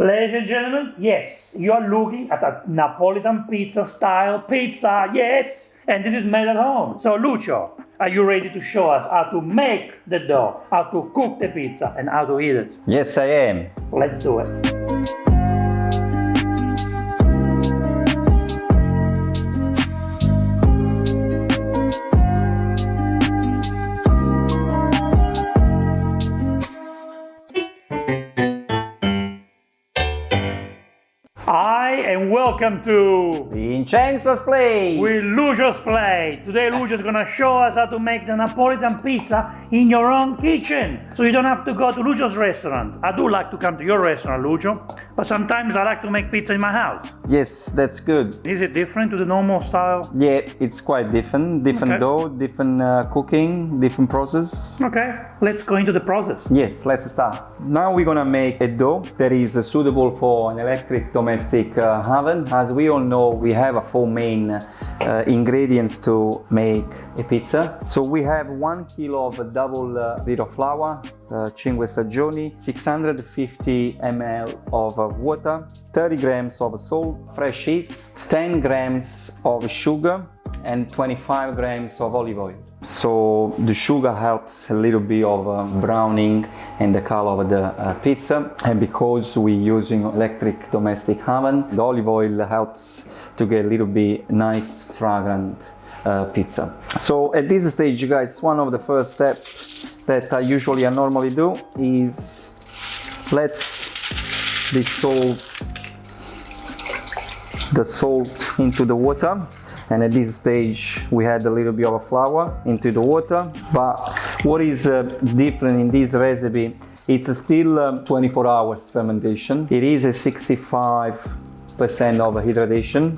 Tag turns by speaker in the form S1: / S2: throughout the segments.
S1: Ladies and gentlemen, yes, you are looking at a Napolitan pizza style pizza, yes, and this is made at home. So Lucio, are you ready to show us how to make the dough, how to cook the pizza, and how to eat it?
S2: Yes, I am.
S1: Let's do it. Hi and welcome to
S2: Vincenzo's Plate!
S1: with Lucio's Plate. Today Lucio's gonna show us how to make the Napolitan pizza in your own kitchen. So you don't have to go to Lucio's restaurant. I do like to come to your restaurant, Lucio, but sometimes I like to make pizza in my house.
S2: Yes, that's good.
S1: Is it different to the normal style?
S2: Yeah, it's quite different. Different
S1: Okay.
S2: dough, different cooking, different process.
S1: Okay, let's go into the process.
S2: Yes, let's start. Now we're gonna make a dough that is suitable for an electric domestic oven. As we all know, we have 4 main ingredients to make a pizza. So we have 1 kilo of double zero flour, 5 stagioni, 650 ml of water, 30 grams of salt, fresh yeast, 10 grams of sugar, and 25 grams of olive oil. So the sugar helps a little bit of browning and the color of the pizza, and because we're using electric domestic oven, the olive oil helps to get a little bit nice fragrant pizza. So at this stage, you guys, one of the first steps that I normally do is let's dissolve the salt into the water. And at this stage we add a little bit of flour into the water. But what is different in this recipe, it's still 24 hours fermentation. It is a 65% of hydration.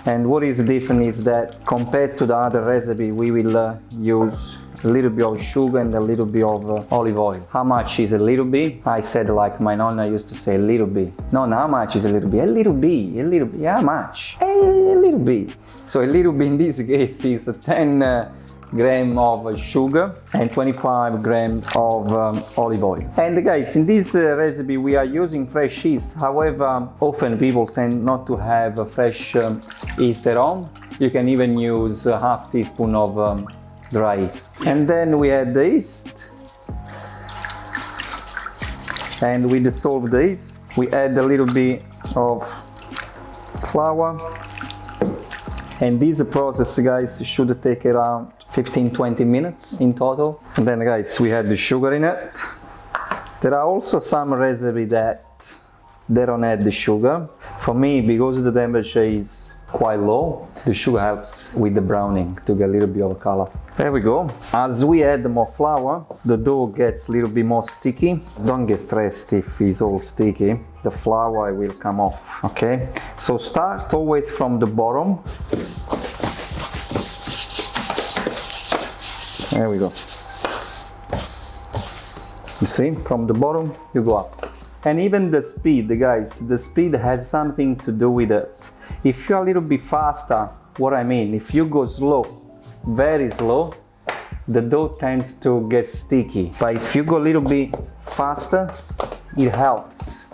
S2: And what is different is that compared to the other recipe, we will use a little bit of sugar and a little bit of olive oil. How much is a little bit? I said, like my nonna used to say, a little bit. No, how much is a little bit? A little bit, a little bit. How much? A little bit. So a little bit in this case is 10 grams of sugar and 25 grams of olive oil. And guys, in this recipe we are using fresh yeast. However, often people tend not to have fresh yeast at home. You can even use a half teaspoon of dry yeast. And then we add the yeast. And we dissolve the yeast. We add a little bit of flour. And this process, guys, should take around 15-20 minutes in total. And then, guys, we add the sugar in it. There are also some recipes that they don't add the sugar. For me, because the temperature is quite low, the sugar helps with the browning to get a little bit of color. There we go. As we add more flour, the dough gets a little bit more sticky. Don't get stressed if it's all sticky. The flour will come off, okay? So start always from the bottom. There we go. You see, from the bottom you go up. And even the speed, guys, the speed has something to do with it. If you're a little bit faster, what I mean, if you go slow, very slow, the dough tends to get sticky. But if you go a little bit faster, it helps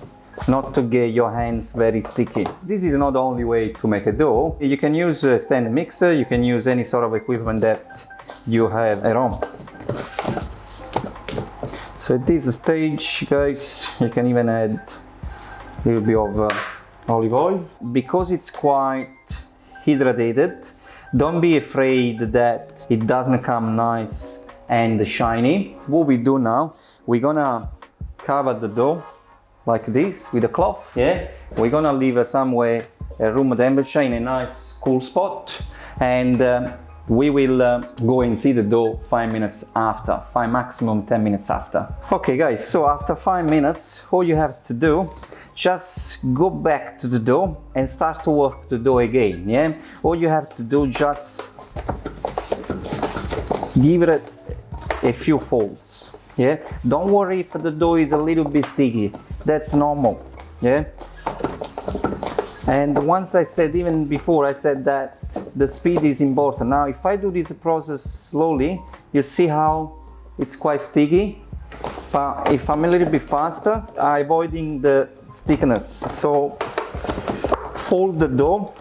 S2: not to get your hands very sticky. This is not the only way to make a dough. You can use a stand mixer, you can use any sort of equipment that you have at home. So at this stage, guys, you can even add a little bit of olive oil. Because it's quite hydrated, don't be afraid that it doesn't come nice and shiny. What we do now, we're gonna cover the dough like this with a cloth. Yeah, we're gonna leave somewhere at room temperature in a nice cool spot, and we will go and see the dough 5 minutes after, maximum 10 minutes after. Okay guys, so after 5 minutes, all you have to do, just go back to the dough and start to work the dough again, yeah? All you have to do, just give it a few folds, yeah? Don't worry if the dough is a little bit sticky, that's normal, yeah? And once I said, even before I said that the speed is important. Now if I do this process slowly, you see how it's quite sticky. But if I'm a little bit faster, I'm avoiding the stickiness. So fold the dough,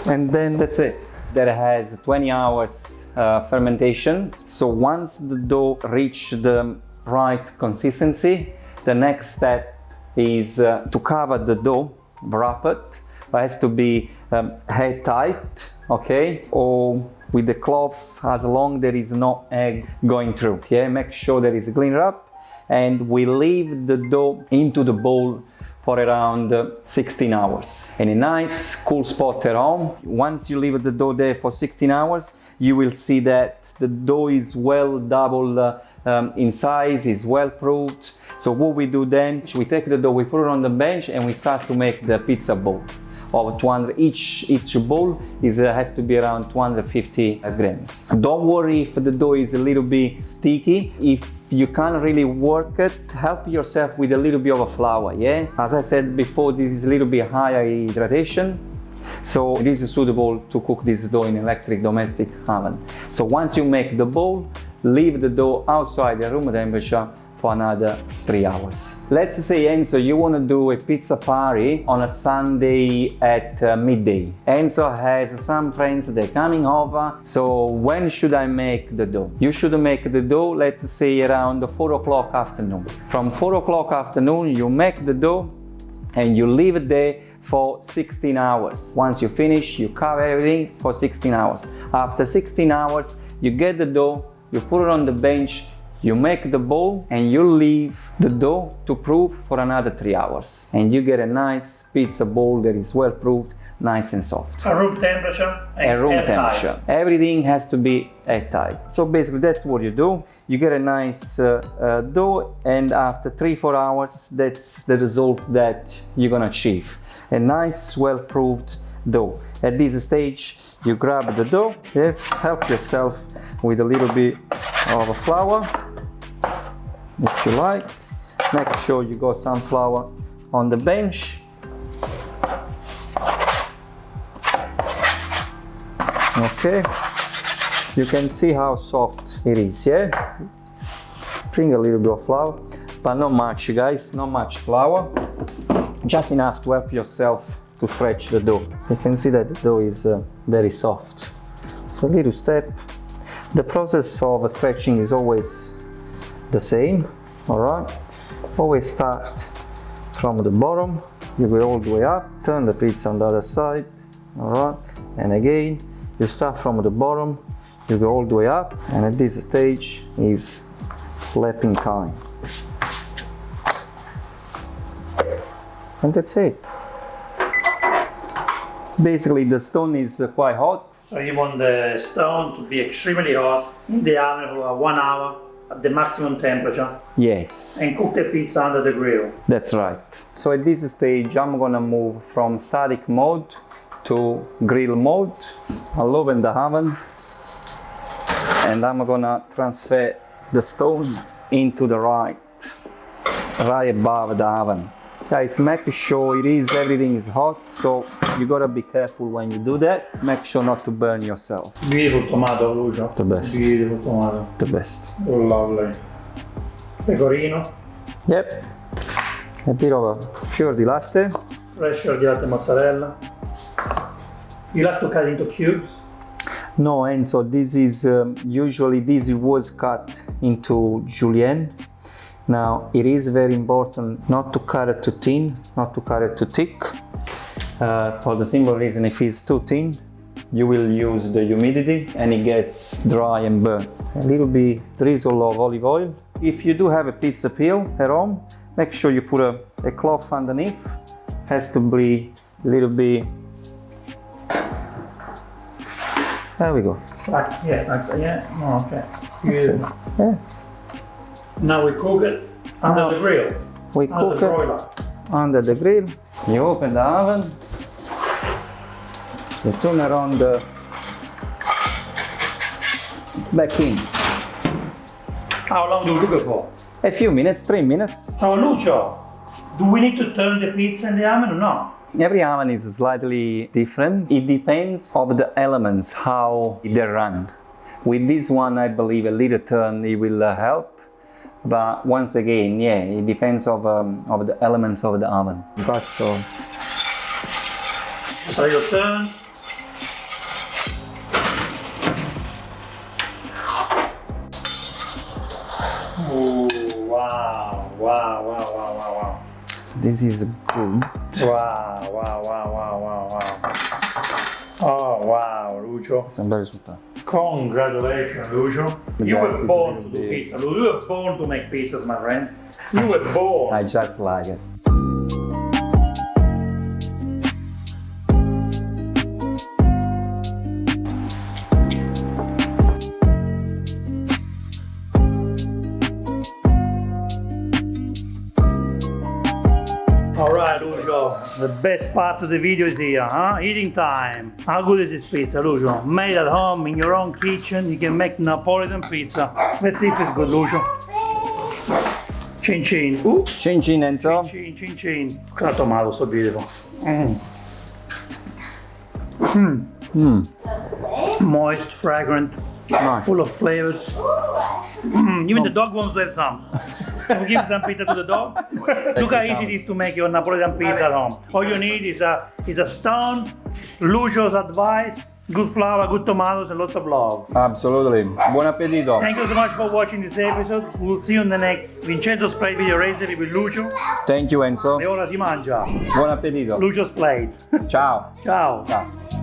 S2: and then that's it. That has 20 hours fermentation. So once the dough reaches the right consistency, the next step is to cover the dough, wrap it. It has to be head tight, okay, or with the cloth as long there is no egg going through. Yeah, make sure that it's cleaned up, and we leave the dough into the bowl for around 16 hours in a nice cool spot at home. Once you leave the dough there for 16 hours, you will see that the dough is well double in size, is well proofed. So what we do then, we take the dough, we put it on the bench, and we start to make the pizza bowl of 200. Each bowl has to be around 250 grams. Don't worry if the dough is a little bit sticky. If you can't really work it, help yourself with a little bit of a flour, yeah? As I said before, this is a little bit higher hydration, so it is suitable to cook this dough in electric domestic oven. So once you make the bowl, leave the dough outside the room temperature for another 3 hours. Let's say, Enzo, you want to do a pizza party on a Sunday at midday. Enzo has some friends, they're coming over. So when should I make the dough? You should make the dough, let's say around 4 o'clock afternoon. From 4 o'clock afternoon, you make the dough and you leave it there for 16 hours. Once you finish, you cover everything for 16 hours. After 16 hours, you get the dough, you put it on the bench, you make the bowl, and you leave the dough to proof for another 3 hours. And you get a nice pizza bowl that is well proofed, nice and soft.
S1: A room temperature?
S2: A room temperature. Everything has to be airtight. So basically that's what you do. You get a nice dough, and after 3-4 hours, that's the result that you're gonna achieve. A nice, well-proofed dough. At this stage, you grab the dough, yeah, help yourself with a little bit of flour, if you like. Make sure you got some flour on the bench. Okay, you can see how soft it is, yeah? Spring a little bit of flour, but not much, guys, not much flour. Just enough to help yourself to stretch the dough. You can see that the dough is very soft. So a little step. The process of stretching is always the same, all right? Always start from the bottom, you go all the way up, turn the pizza on the other side, all right? And again, you start from the bottom, you go all the way up, and at this stage is slapping time. And that's it. Basically, the stone is quite hot.
S1: So you want the stone to be extremely hot in the oven for 1 hour at the maximum temperature.
S2: Yes.
S1: And cook the pizza under the grill.
S2: That's right. So at this stage, I'm gonna move from static mode to grill mode. I'll open the oven, and I'm gonna transfer the stone into the right above the oven. Guys, make sure everything is hot, so you gotta be careful when you do that. Make sure not to burn yourself.
S1: Beautiful tomato, Lucio.
S2: The best.
S1: Beautiful tomato.
S2: The best.
S1: Oh, lovely. Pecorino.
S2: Yep. A bit of a fior di latte.
S1: Fresh fior di latte mozzarella. You like to cut into cubes?
S2: No, Enzo, this is usually this was cut into julienne. Now, it is very important not to cut it too thin, not to cut it too thick. For the simple reason, if it's too thin, you will use the humidity and it gets dry and burnt. A little bit drizzle of olive oil. If you do have a pizza peel at home, make sure you put a cloth underneath. Has to be a little bit. There we go.
S1: Oh, okay. Beautiful.
S2: Yeah.
S1: Now we cook it under the grill.
S2: We cook it under the grill. You open the oven. You turn around back in.
S1: How long do we cook it for?
S2: A few minutes, 3 minutes.
S1: So Lucio, do we need to turn the pizza in the oven or not?
S2: Every oven is slightly different. It depends on the elements, how they run. With this one, I believe a little turn it will help. But once again, yeah, it depends of the elements of the oven. Impasto.
S1: So your turn. Oh, wow, wow, wow, wow, wow, wow.
S2: This is good.
S1: Wow, wow, wow, wow, wow, wow. Oh, wow, Lucio.
S2: It's a bel risultato.
S1: Congratulations, Lucio. You
S2: Yeah,
S1: were
S2: it's
S1: born
S2: a
S1: to
S2: little
S1: do
S2: bit-
S1: pizza, Lucio. You were born to make pizzas, my friend. You were born.
S2: I just like it.
S1: All right, Lucio. The best part of the video is here, huh? Eating time. How good is this pizza, Lucio? Made at home in your own kitchen. You can make Napolitan pizza. Let's see if it's good, Lucio. Chin chin. Ooh.
S2: Chin chin, Enzo.
S1: Chin chin chin. Look at that tomato, so beautiful. Moist, fragrant,
S2: Nice.
S1: full of flavors. Even the dog wants to have some. Can we give some pizza to the dog? Look how easy it is to make your Napolitan pizza at home. All you need is a stone, Lucio's advice, good flour, good tomatoes, and lots of love.
S2: Absolutely. Buon appetito.
S1: Thank you so much for watching this episode. We'll see you in the next Vincenzo's Plate video recipe with Lucio.
S2: Thank you, Enzo.
S1: E ora si mangia.
S2: Buon appetito.
S1: Lucio's Plate.
S2: Ciao.
S1: Ciao.
S2: Ciao.